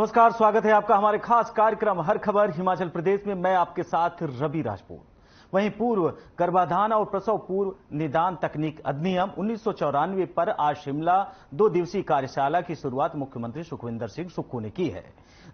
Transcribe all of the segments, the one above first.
नमस्कार, स्वागत है आपका हमारे खास कार्यक्रम हर खबर हिमाचल प्रदेश में। मैं आपके साथ रवि राजपूत। वहीं पूर्व गर्भाधान और प्रसव पूर्व निदान तकनीक अधिनियम 1994 पर आज शिमला 2 दिवसीय कार्यशाला की शुरुआत मुख्यमंत्री सुखविंदर सिंह सुक्खू ने की है।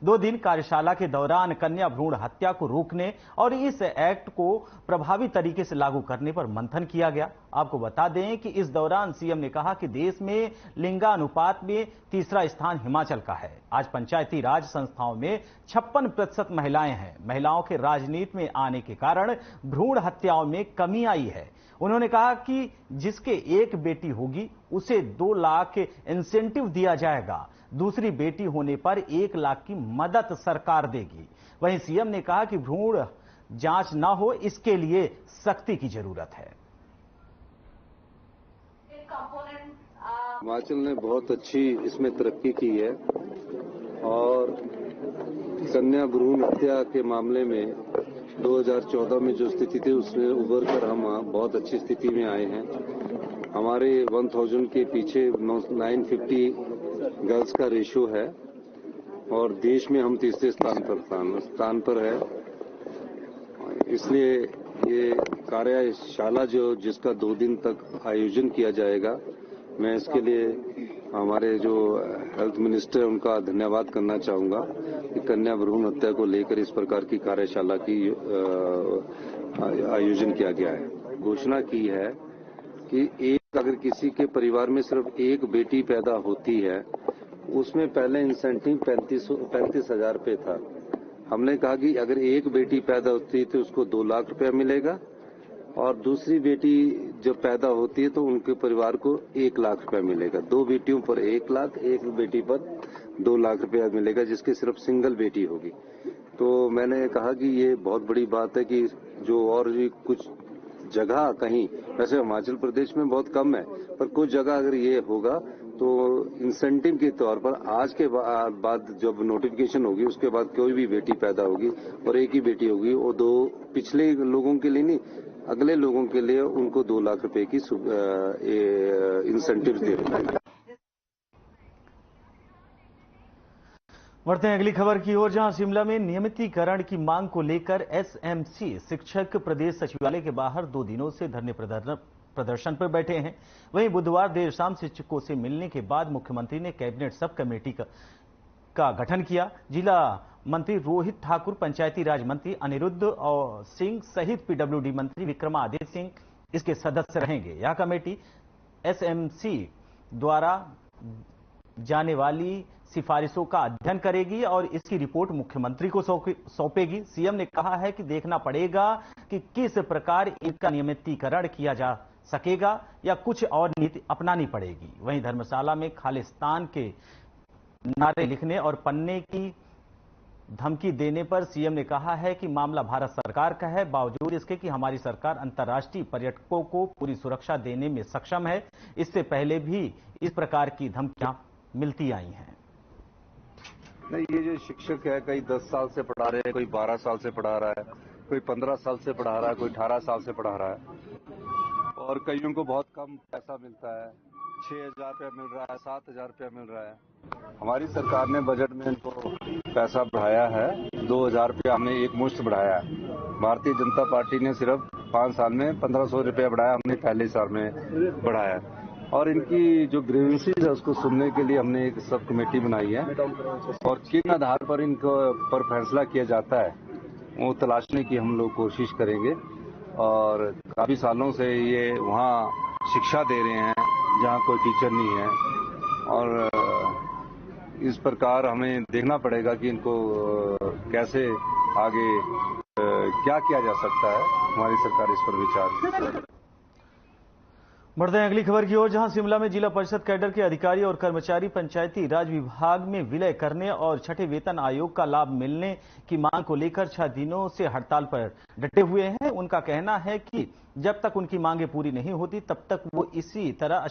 2 दिन कार्यशाला के दौरान कन्या भ्रूण हत्या को रोकने और इस एक्ट को प्रभावी तरीके से लागू करने पर मंथन किया गया। आपको बता दें कि इस दौरान सीएम ने कहा कि देश में लिंगानुपात में तीसरा स्थान हिमाचल का है। आज पंचायती राज संस्थाओं में 56% महिलाएं हैं। महिलाओं के राजनीति में आने के कारण भ्रूण हत्याओं में कमी आई है। उन्होंने कहा कि जिसके एक बेटी होगी उसे 2 लाख इंसेंटिव दिया जाएगा। दूसरी बेटी होने पर 1 लाख की मदद सरकार देगी। वहीं सीएम ने कहा कि भ्रूण जांच न हो, इसके लिए सख्ती की जरूरत है। हिमाचल ने बहुत अच्छी इसमें तरक्की की है और कन्या भ्रूण हत्या के मामले में 2014 में जो स्थिति थी उसमें उभर कर हम बहुत अच्छी स्थिति में आए हैं। हमारे 1000 के पीछे 950 गर्ल्स का रेशियो है और देश में हम तीसरे स्थान पर है। इसलिए ये कार्यशाला जिसका 2 दिन तक आयोजन किया जाएगा, मैं इसके लिए हमारे जो हेल्थ मिनिस्टर है उनका धन्यवाद करना चाहूंगा कि कन्या भ्रूण हत्या को लेकर इस प्रकार की कार्यशाला की आयोजन किया गया है। घोषणा की है कि अगर किसी के परिवार में सिर्फ एक बेटी पैदा होती है, उसमें पहले इंसेंटिव 35,000 रुपये था। हमने कहा कि अगर एक बेटी पैदा होती है तो उसको 2 लाख रुपया मिलेगा और दूसरी बेटी जब पैदा होती है तो उनके परिवार को 1 लाख रुपया मिलेगा। 2 बेटियों पर 1 लाख, एक बेटी पर 2 लाख रुपया मिलेगा, जिसकी सिर्फ सिंगल बेटी होगी। तो मैंने कहा कि ये बहुत बड़ी बात है कि जो और भी कुछ जगह कहीं, वैसे हिमाचल प्रदेश में बहुत कम है, पर कुछ जगह अगर ये होगा तो इंसेंटिव के तौर पर आज के बाद जब नोटिफिकेशन होगी उसके बाद कोई भी बेटी पैदा होगी और एक ही बेटी होगी, वो 2 पिछले लोगों के लिए नहीं, अगले लोगों के लिए उनको 2 लाख रुपए की इंसेंटिव दे रहे हैं। बढ़ते हैं अगली खबर की ओर, जहां शिमला में नियमितीकरण की मांग को लेकर एसएमसी शिक्षक प्रदेश सचिवालय के बाहर 2 दिनों से धरने प्रदर्शन पर बैठे हैं। वहीं बुधवार देर शाम शिक्षकों से मिलने के बाद मुख्यमंत्री ने कैबिनेट सब कमेटी का गठन किया। जिला मंत्री रोहित ठाकुर, पंचायती राज मंत्री अनिरुद्ध और सिंह सहित पीडब्ल्यूडी मंत्री विक्रमादित्य सिंह इसके सदस्य रहेंगे। यह कमेटी एसएमसी द्वारा जाने वाली सिफारिशों का अध्ययन करेगी और इसकी रिपोर्ट मुख्यमंत्री को सौंपेगी। सीएम ने कहा है कि देखना पड़ेगा कि किस प्रकार इनका नियमितीकरण किया जा सकेगा या कुछ और नीति अपनानी पड़ेगी। वहीं धर्मशाला में खालिस्तान के नारे लिखने और पढ़ने की धमकी देने पर सीएम ने कहा है कि मामला भारत सरकार का है, बावजूद इसके कि हमारी सरकार अंतर्राष्ट्रीय पर्यटकों को पूरी सुरक्षा देने में सक्षम है। इससे पहले भी इस प्रकार की धमकियां मिलती आई हैं। नहीं, ये जो शिक्षक है, कई 10 साल से पढ़ा रहे हैं, कोई 12 साल से पढ़ा रहा है, कोई 15 साल से पढ़ा रहा है, कोई 18 साल से पढ़ा रहा है और कईयों को बहुत कम पैसा मिलता है। 6,000 रुपया मिल रहा है, 7,000 रुपया मिल रहा है। हमारी सरकार ने बजट में इनको पैसा बढ़ाया है, 2,000 रुपया हमने एक मुश्त बढ़ाया है। भारतीय जनता पार्टी ने सिर्फ 5 साल में 1,500 रुपया बढ़ाया, हमने पहले साल में बढ़ाया। और इनकी जो ग्रीवेंसेस है उसको सुनने के लिए हमने एक सब कमेटी बनाई है और किन आधार पर इनको पर फैसला किया जाता है वो तलाशने की हम लोग कोशिश करेंगे। और काफी सालों से ये वहाँ शिक्षा दे रहे हैं जहाँ कोई टीचर नहीं है और इस प्रकार हमें देखना पड़ेगा कि इनको कैसे आगे क्या किया जा सकता है। हमारी सरकार इस पर विचार। बढ़ते हैं अगली खबर की ओर, जहां शिमला में जिला परिषद कैडर के अधिकारी और कर्मचारी पंचायती राज विभाग में विलय करने और 6ठे वेतन आयोग का लाभ मिलने की मांग को लेकर 6 दिनों से हड़ताल पर डटे हुए हैं। उनका कहना है कि जब तक उनकी मांगें पूरी नहीं होती तब तक वो इसी तरह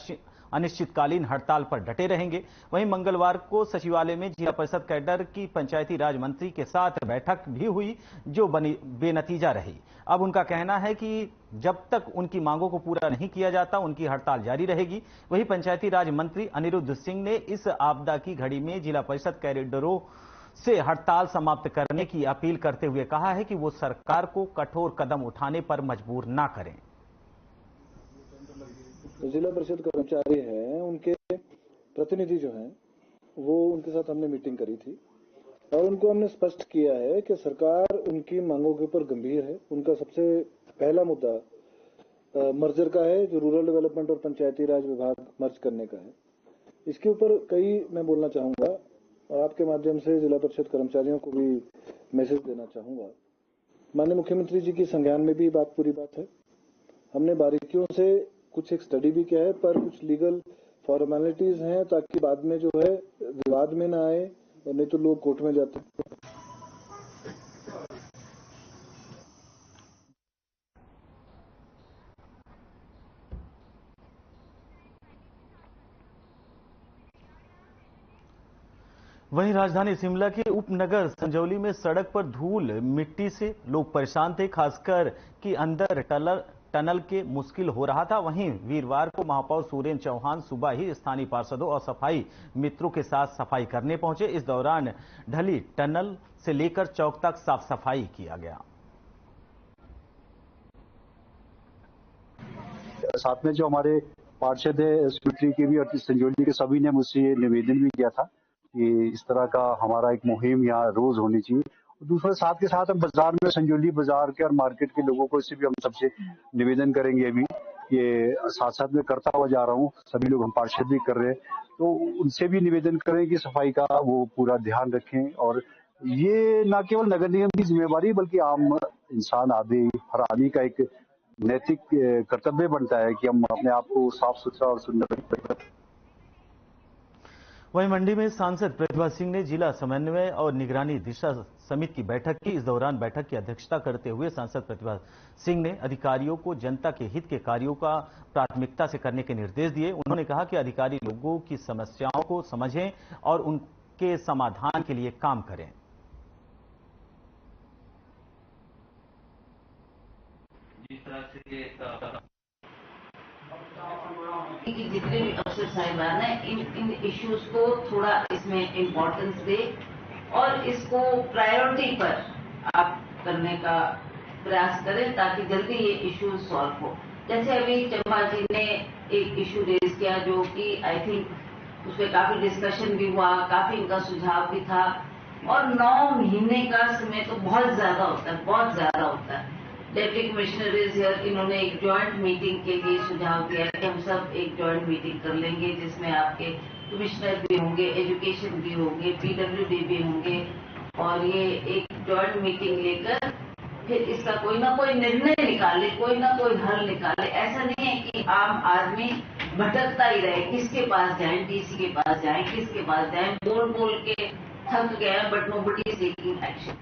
अनिश्चितकालीन हड़ताल पर डटे रहेंगे। वहीं मंगलवार को सचिवालय में जिला परिषद कैडर की पंचायती राज मंत्री के साथ बैठक भी हुई जो बेनतीजा रही। अब उनका कहना है कि जब तक उनकी मांगों को पूरा नहीं किया जाता उनकी हड़ताल जारी रहेगी। वहीं पंचायती राज मंत्री अनिरुद्ध सिंह ने इस आपदा की घड़ी में जिला परिषद कैडरों से हड़ताल समाप्त करने की अपील करते हुए कहा है कि वो सरकार को कठोर कदम उठाने पर मजबूर ना करें। जिला परिषद कर्मचारी हैं, उनके प्रतिनिधि जो हैं वो उनके साथ हमने मीटिंग करी थी और उनको हमने स्पष्ट किया है कि सरकार उनकी मांगों के ऊपर गंभीर है। उनका सबसे पहला मुद्दा मर्जर का है, जो रूरल डेवलपमेंट और पंचायती राज विभाग मर्ज करने का है। इसके ऊपर कई मैं बोलना चाहूंगा और आपके माध्यम से जिला परिषद कर्मचारियों को भी मैसेज देना चाहूंगा। माननीय मुख्यमंत्री जी की संज्ञान में भी बात पूरी बात है। हमने बारीकियों से कुछ एक स्टडी भी किया है, पर कुछ लीगल फॉर्मेलिटीज हैं ताकि बाद में जो है विवाद में ना आए और नहीं तो लोग कोर्ट में जाते हैं। वहीं राजधानी शिमला के उपनगर संजौली में सड़क पर धूल मिट्टी से लोग परेशान थे, खासकर कि अंदर टनल के मुश्किल हो रहा था। वहीं वीरवार को महापौर सुरेंद्र चौहान सुबह ही स्थानीय पार्षदों और सफाई मित्रों के साथ सफाई करने पहुंचे। इस दौरान ढली टनल से लेकर चौक तक साफ सफाई किया गया। साथ में जो हमारे पार्षद है स्कूटरी के भी और संजौली के सभी ने मुझसे निवेदन भी किया था कि इस तरह का हमारा एक मुहिम यहाँ रोज होनी चाहिए। दूसरे साथ के साथ हम बाजार में संजौली बाजार के और मार्केट के लोगों को इससे भी हम सबसे निवेदन करेंगे। अभी ये साथ साथ में करता हुआ जा रहा हूँ, सभी लोग हम पार्षद भी कर रहे हैं, तो उनसे भी निवेदन करें कि सफाई का वो पूरा ध्यान रखें। और ये न केवल नगर निगम की जिम्मेवारी बल्कि आम इंसान आदि हर आदमी का एक नैतिक कर्तव्य बनता है कि हम अपने आप को साफ सुथरा और सुंदर रखें। वहीं मंडी में सांसद प्रतिभा सिंह ने जिला समन्वय और निगरानी दिशा समिति की बैठक की। इस दौरान बैठक की अध्यक्षता करते हुए सांसद प्रतिभा सिंह ने अधिकारियों को जनता के हित के कार्यों का प्राथमिकता से करने के निर्देश दिए। उन्होंने कहा कि अधिकारी लोगों की समस्याओं को समझें और उनके समाधान के लिए काम करें। जिस तरह से जितने भी अफसर साहिबान हैं इन इश्यूज को थोड़ा इसमें इम्पोर्टेंस दे और इसको प्रायोरिटी पर आप करने का प्रयास करें ताकि जल्दी ये इश्यूज सॉल्व हो। जैसे अभी चंपा जी ने एक इश्यू रेज किया जो कि आई थिंक उस पर काफी डिस्कशन भी हुआ, काफी उनका सुझाव भी था और 9 महीने का समय तो बहुत ज्यादा होता है, बहुत ज्यादा होता है। डेप्टी कमिश्नर इज हियर, इन्होंने एक जॉइंट मीटिंग के लिए सुझाव दिया कि हम सब एक जॉइंट मीटिंग कर लेंगे जिसमें आपके कमिश्नर भी होंगे, एजुकेशन भी होंगे, पीडब्ल्यूडी भी होंगे और ये एक जॉइंट मीटिंग लेकर फिर इसका कोई ना कोई निर्णय निकाले, कोई ना कोई हल निकाले। ऐसा नहीं है कि आम आदमी भटकता ही रहे, किसके पास जाए, डीसी के पास जाए, किसके पास जाए, बोल बोल के थक गए, but nobody is taking action.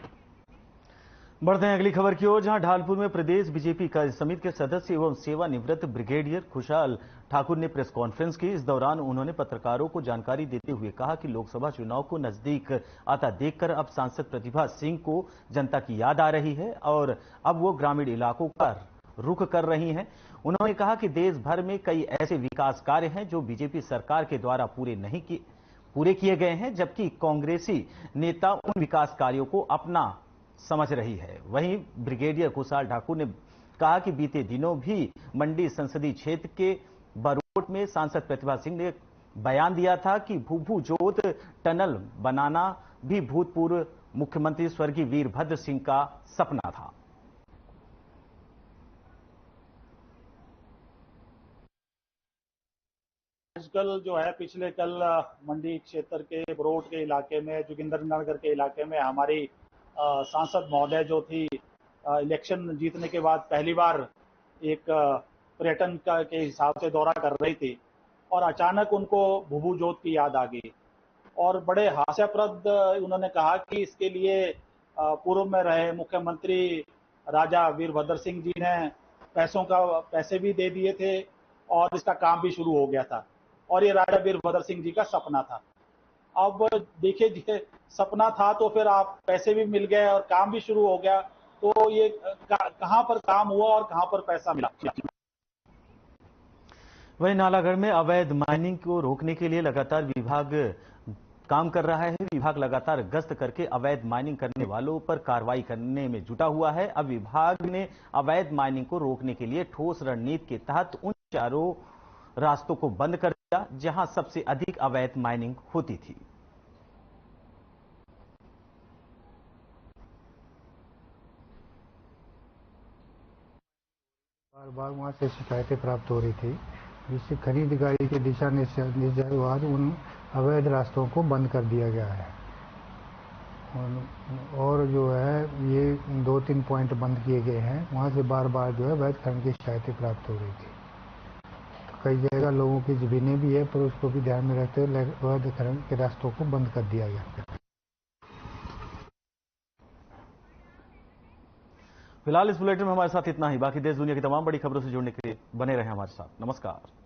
बढ़ते हैं अगली खबर की ओर, जहां ढालपुर में प्रदेश बीजेपी कार्य समिति के सदस्य एवं सेवानिवृत्त ब्रिगेडियर खुशहाल ठाकुर ने प्रेस कॉन्फ्रेंस की। इस दौरान उन्होंने पत्रकारों को जानकारी देते हुए कहा कि लोकसभा चुनाव को नजदीक आता देखकर अब सांसद प्रतिभा सिंह को जनता की याद आ रही है और अब वो ग्रामीण इलाकों का रुख कर रही हैं। उन्होंने कहा कि देश भर में कई ऐसे विकास कार्य हैं जो बीजेपी सरकार के द्वारा पूरे किए गए हैं, जबकि कांग्रेसी नेता उन विकास कार्यों को अपना समझ रही है। वहीं ब्रिगेडियर खुशहाल ठाकुर ने कहा कि बीते दिनों भी मंडी संसदीय क्षेत्र के बरोट में सांसद प्रतिभा सिंह ने बयान दिया था कि भूभू जोत टनल बनाना भी भूतपूर्व मुख्यमंत्री स्वर्गीय वीरभद्र सिंह का सपना था। आजकल जो है पिछले कल मंडी क्षेत्र के बरोट के इलाके में, जोगिंद्रनगर के इलाके में हमारी सांसद महोदय जो थी इलेक्शन जीतने के बाद पहली बार एक पर्यटन के हिसाब से दौरा कर रही थी और अचानक उनको भूभू जोत की याद आ गई और बड़े हास्यास्पद उन्होंने कहा कि इसके लिए पूर्व में रहे मुख्यमंत्री राजा वीरभद्र सिंह जी ने पैसे भी दे दिए थे और इसका काम भी शुरू हो गया था और ये राजा वीरभद्र सिंह जी का सपना था। अब देखिए सपना था तो फिर आप पैसे भी मिल गए और काम भी शुरू हो गया, तो ये कहां पर काम हुआ और कहां पर पैसा मिला। वहीं नालागढ़ में अवैध माइनिंग को रोकने के लिए लगातार विभाग काम कर रहा है। विभाग लगातार गश्त करके अवैध माइनिंग करने वालों पर कार्रवाई करने में जुटा हुआ है। अब विभाग ने अवैध माइनिंग को रोकने के लिए ठोस रणनीति के तहत उन चारों रास्तों को बंद कर दिया जहां सबसे अधिक अवैध माइनिंग होती थी। बार बार वहां से शिकायतें प्राप्त हो रही थी, जिससे खरीद अधिकारी के दिशा निर्देश के बाद उन अवैध रास्तों को बंद कर दिया गया है। और जो है ये 2-3 पॉइंट बंद किए गए हैं, वहां से बार बार जो है अवैध खनन की शिकायतें प्राप्त हो रही थी। तो कई जगह लोगों की जमीनें भी है, पर उसको भी ध्यान में रखते हुए अवैध खनन के रास्तों को बंद कर दिया गया। फिलहाल इस बुलेटिन में हमारे साथ इतना ही। बाकी देश दुनिया की तमाम बड़ी खबरों से जुड़ने के लिए बने रहें हमारे साथ। नमस्कार।